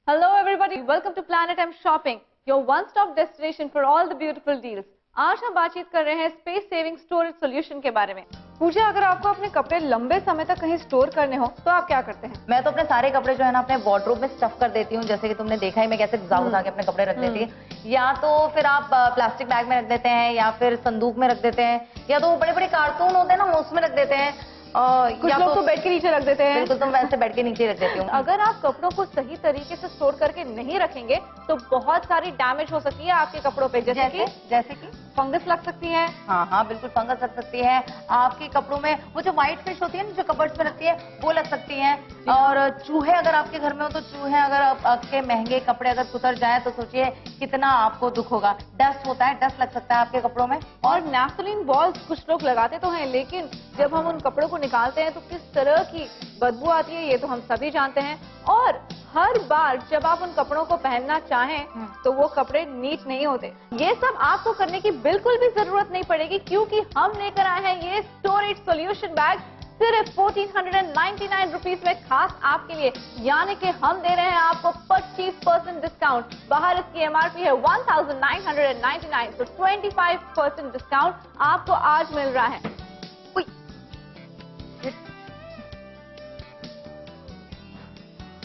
Hello everybody, welcome to Planet M Shopping, your one-stop destination for all the beautiful deals. आज हम बातचीत कर रहे हैं स्पेस सेविंग स्टोरेज सॉल्यूशन के बारे में। पूजा, अगर आपको अपने कपड़े लंबे समय तक कहीं स्टोर करने हो तो आप क्या करते हैं? मैं तो अपने सारे कपड़े जो है ना अपने वार्डरोब में स्टफ कर देती हूँ, जैसे कि तुमने देखा ही मैं कैसे उठा के अपने कपड़े रख देती हूँ। या तो फिर आप प्लास्टिक बैग में रख देते हैं, या फिर संदूक में रख देते हैं, या तो बड़े बड़े कार्टून होते हैं ना उसमें रख देते हैं। कुछ लोग तो बेड के नीचे रख देते हैं। बिल्कुल, तो मैं वैसे बेड के नीचे रख देती हूँ। अगर आप कपड़ों को सही तरीके से स्टोर करके नहीं रखेंगे तो बहुत सारी डैमेज हो सकती है आपके कपड़ों पे, जैसे कि फंगस लग सकती है। हाँ, बिल्कुल फंगस लग सकती है आपके कपड़ों में। वो जो व्हाइट फिश होती है ना जो कबर्ड्स में रखती है वो लग सकती है। और चूहे अगर आपके घर में हो तो चूहे अगर आपके महंगे कपड़े अगर कुतर जाए तो सोचिए कितना आपको दुख होगा। डस्ट होता है, डस्ट लग सकता है आपके कपड़ों में। और नैफ्थलीन बॉल्स कुछ लोग लगाते तो हैं, लेकिन जब हम उन कपड़ों को निकालते हैं तो किस तरह की बदबू आती है ये तो हम सभी जानते हैं। और हर बार जब आप उन कपड़ों को पहनना चाहें तो वो कपड़े नीट नहीं होते। ये सब आपको करने की बिल्कुल भी जरूरत नहीं पड़ेगी, क्योंकि हम लेकर आए हैं ये स्टोरेज सॉल्यूशन बैग सिर्फ 1499 रुपीज में खास आपके लिए। यानी कि हम दे रहे हैं आपको 25% डिस्काउंट। बाहर इसकी एमआरपी है 1999, तो 25% डिस्काउंट आपको आज मिल रहा है।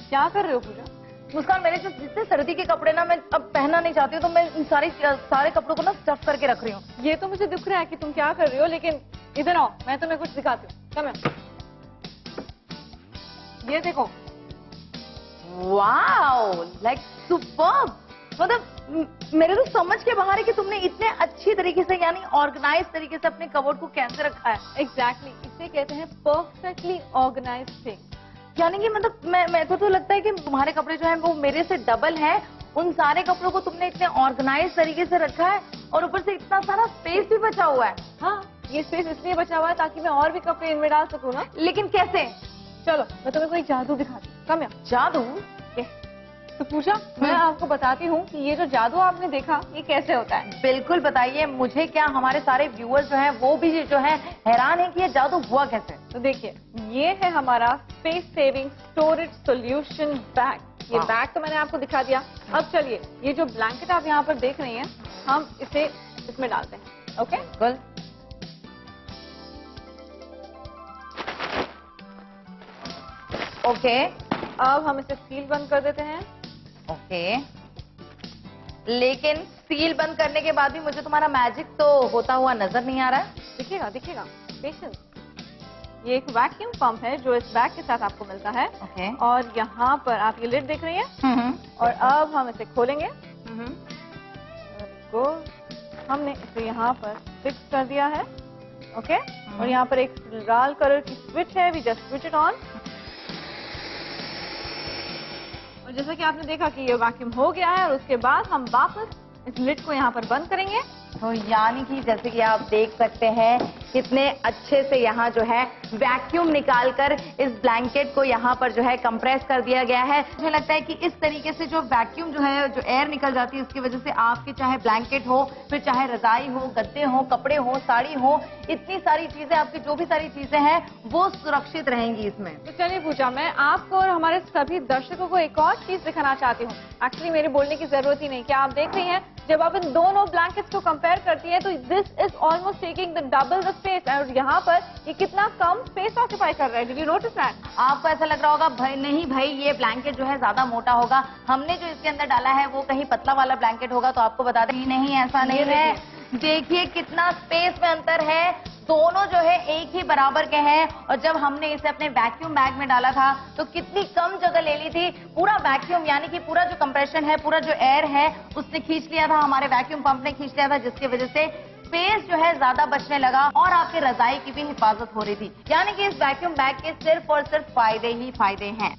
क्या कर रहे हो पूजा? मुस्कान, मेरे जितने सर्दी के कपड़े ना मैं अब पहनना नहीं चाहती हूँ, तो मैं इन सारे कपड़ों को ना स्टफ करके रख रही हूँ। ये तो मुझे दिख रहा है कि तुम क्या कर रही हो, लेकिन इधर आओ, मैं तुम्हें कुछ दिखाती हूँ। कम ये देखो। Wow, like superb. मतलब मेरे तो समझ के बाहर है कि तुमने इतने अच्छी तरीके से यानी ऑर्गेनाइज तरीके से अपने कबोर्ड को कैसे रखा है। एग्जैक्टली, इसे कहते हैं परफेक्टली ऑर्गेनाइज्ड थिंग। यानी कि मतलब मेरे को तो लगता है कि तुम्हारे कपड़े जो है वो मेरे से डबल है। उन सारे कपड़ों को तुमने इतने ऑर्गेनाइज तरीके से रखा है और ऊपर से इतना सारा स्पेस भी बचा हुआ है। हाँ, ये स्पेस इसलिए बचा हुआ है ताकि मैं और भी कपड़े इनमें डाल सकूँ ना। लेकिन कैसे? चलो मैं तुम्हें कोई जादू दिखाती हूँ। कम यहाँ। जादू? तो पूजा, मैं आपको बताती हूँ कि ये जो जादू आपने देखा ये कैसे होता है। बिल्कुल बताइए मुझे, क्या हमारे सारे व्यूअर्स जो हैं वो भी जो है हैरान है कि ये जादू हुआ कैसे। तो देखिए, ये है हमारा space saving storage solution bag. ये बैग तो मैंने आपको दिखा दिया। अब चलिए, ये जो ब्लैंकेट आप यहाँ पर देख रही हैं, हम इसे इसमें डालते हैं। ओके, बिल्कुल। ओके, अब हम इसे सील बंद कर देते हैं। ओके, लेकिन सील बंद करने के बाद भी मुझे तुम्हारा मैजिक तो होता हुआ नजर नहीं आ रहा है। दिखेगा दिखेगा, पेशेंस। ये एक वैक्यूम पंप है जो इस बैग के साथ आपको मिलता है। और यहाँ पर आप ये लिड देख रही हैं। और अब हम इसे खोलेंगे। हमने इसे यहाँ पर फिक्स कर दिया है। ओके, और यहाँ पर एक लाल कलर की स्विच है, we just switch it on. और जैसा कि आपने देखा कि ये वैक्यूम हो गया है, और उसके बाद हम वापस इस लिड को यहाँ पर बंद करेंगे। तो यानी कि जैसे कि आप देख सकते हैं कितने अच्छे से यहाँ जो है वैक्यूम निकालकर इस ब्लैंकेट को यहाँ पर जो है कंप्रेस कर दिया गया है। मुझे लगता है कि इस तरीके से जो वैक्यूम जो है, जो एयर निकल जाती है, उसकी वजह से आपके चाहे ब्लैंकेट हो, फिर चाहे रजाई हो, गद्दे हो, कपड़े हो, साड़ी हो, इतनी सारी चीजें, आपकी जो भी सारी चीजें हैं वो सुरक्षित रहेंगी इसमें। तो चलिए पूजा, मैं आपको और हमारे सभी दर्शकों को एक और चीज दिखाना चाहती हूँ। एक्चुअली मेरे बोलने की जरूरत ही नहीं। क्या आप देख रही हैं, जब आप इन दोनों ब्लैंकेट्स को कंपेयर करती है तो this is almost taking the double the space. और यहाँ पर ये कितना कम स्पेस ऑक्यूपाई कर रहा है। Did you notice that? आपको ऐसा लग रहा होगा भाई नहीं भाई ये ब्लैंकेट जो है ज्यादा मोटा होगा, हमने जो इसके अंदर डाला है वो कहीं पतला वाला ब्लैंकेट होगा। तो आपको बता दें, नहीं ऐसा नहीं है। देखिए कितना स्पेस में अंतर है, दोनों जो है एक ही बराबर के हैं। और जब हमने इसे अपने वैक्यूम बैग में डाला था तो कितनी कम जगह ले ली थी। पूरा वैक्यूम यानी कि पूरा जो कंप्रेशन है, पूरा जो एयर है उसने खींच लिया था, हमारे वैक्यूम पंप ने खींच लिया था, जिसकी वजह से स्पेस जो है ज्यादा बचने लगा और आपके रजाई की भी हिफाजत हो रही थी। यानी कि इस वैक्यूम बैग के सिर्फ और सिर्फ फायदे ही फायदे हैं।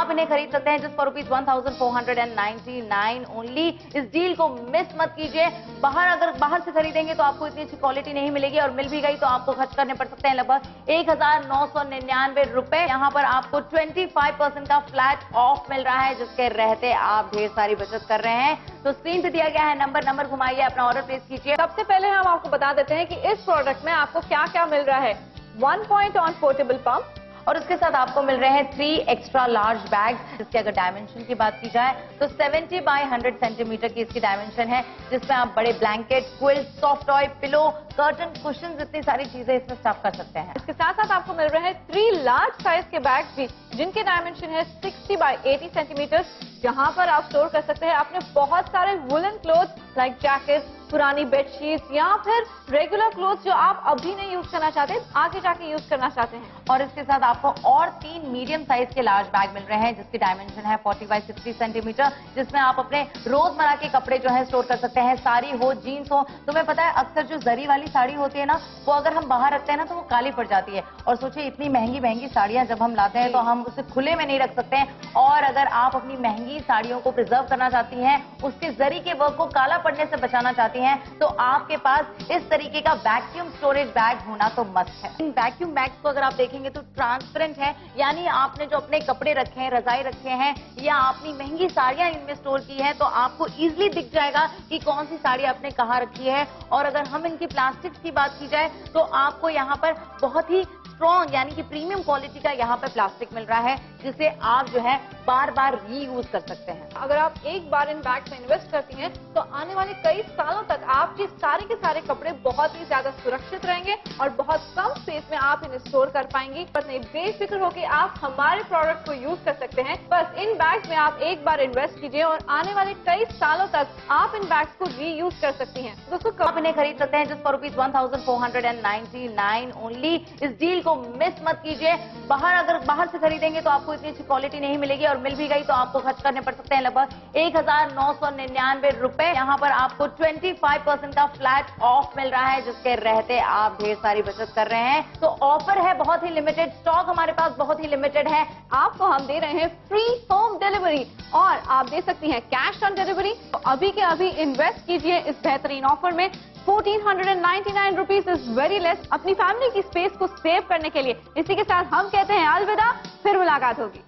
आप इन्हें खरीद सकते हैं जस्ट फॉर ₹1499 ओनली। इस डील को मिस मत कीजिए। अगर बाहर से खरीदेंगे तो आपको इतनी अच्छी क्वालिटी नहीं मिलेगी, और मिल भी गई तो आपको खर्च करने पड़ सकते हैं लगभग ₹1999। यहाँ पर आपको 25% का फ्लैट ऑफ मिल रहा है, जिसके रहते आप ढेर सारी बचत कर रहे हैं। तो स्क्रीन पे दिया गया है नंबर घुमाइए, अपना ऑर्डर प्लेस कीजिए। सबसे पहले हम आपको बता देते हैं कि इस प्रोडक्ट में आपको क्या क्या मिल रहा है। 1 पॉइंट ऑन पोर्टेबल पंप, और उसके साथ आपको मिल रहे हैं 3 एक्स्ट्रा लार्ज बैग, जिसके अगर डायमेंशन की बात की जाए तो 70 बाय 100 सेंटीमीटर की इसकी डायमेंशन है, जिसमें आप बड़े blanket, quilt, soft toy, pillow, curtain, cushion इतनी सारी चीजें इसमें स्टफ कर सकते हैं। इसके साथ साथ आपको मिल रहे हैं 3 लार्ज साइज के बैग्स भी, जिनके डायमेंशन है 60 बाय 80 सेंटीमीटर, जहां पर आप स्टोर कर सकते हैं अपने बहुत सारे वुलन क्लोथ लाइक जैकेट, पुरानी बेडशीट्स या फिर रेगुलर क्लोथ जो आप अभी नहीं यूज करना चाहते, आगे जाके यूज करना चाहते हैं। और इसके साथ आपको और 3 मीडियम साइज के लार्ज बैग मिल रहे हैं, जिसकी डायमेंशन है 40 बाय 60 सेंटीमीटर, जिसमें आप अपने रोजमर्रा के कपड़े जो है स्टोर कर सकते हैं। साड़ी हो, जीन्स हो। तुम्हें पता है अक्सर जो जरी वाली साड़ी होती है ना, वो अगर हम बाहर रखते हैं ना तो वो काली पड़ जाती है। और सोचिए इतनी महंगी साड़ियां जब हम लाते हैं तो हम उसे खुले में नहीं रख सकते हैं। और अगर आप अपनी महंगी साड़ियों को प्रिजर्व करना चाहती हैं, उसके जरी के वर्क को काला पड़ने से बचाना चाहती हैं, तो आपके पास इस तरीके का वैक्यूम स्टोरेज बैग होना तो मस्ट है। इन वैक्यूम बैग्स को अगर आप देखेंगे तो ट्रांसपेरेंट है, यानी आपने जो अपने कपड़े रखे हैं, रजाई रखे हैं या अपनी महंगी साड़ियां इनमें स्टोर की है, तो आपको इजीली दिख जाएगा कि कौन सी साड़ी आपने कहां रखी है। और अगर हम इनकी प्लास्टिक की बात की जाए तो आपको यहाँ पर बहुत ही स्ट्रॉन्ग यानी कि प्रीमियम क्वालिटी का यहाँ पर प्लास्टिक मिल रहा है, जिसे आप जो है बार बार रीयूज कर सकते हैं। अगर आप एक बार इन बैग्स में इन्वेस्ट करती हैं तो आने वाले कई सालों तक आपके सारे के सारे कपड़े बहुत ही ज्यादा सुरक्षित रहेंगे और बहुत कम स्पेस में आप इन्हें स्टोर कर पाएंगी। बस नहीं, बेफिक्र होकर आप हमारे प्रोडक्ट को यूज कर सकते हैं। बस इन बैग्स में आप एक बार इन्वेस्ट कीजिए और आने वाले कई सालों तक आप इन बैग्स को रीयूज कर सकती हैं। दोस्तों आप इन्हें खरीद सकते हैं जस्ट फॉर ₹1499 ओनली। इस डील को मिस मत कीजिए। अगर बाहर से खरीदेंगे तो आपको इतनी अच्छी क्वालिटी नहीं मिलेगी, और मिल भी गई तो आपको खर्च करने पड़ सकते हैं लगभग ₹1999। यहाँ पर आपको 25% का फ्लैट ऑफ मिल रहा है, जिसके रहते आप ढेर सारी बचत कर रहे हैं। तो ऑफर है बहुत ही लिमिटेड, स्टॉक हमारे पास बहुत ही लिमिटेड है। आपको हम दे रहे हैं फ्री होम डिलीवरी और आप दे सकती हैं कैश ऑन डिलीवरी। तो अभी के अभी इन्वेस्ट कीजिए इस बेहतरीन ऑफर में। ₹1499 इज वेरी लेस अपनी फैमिली की स्पेस को सेव करने के लिए। इसी के साथ हम कहते हैं अलविदा, फिर मुलाकात होगी।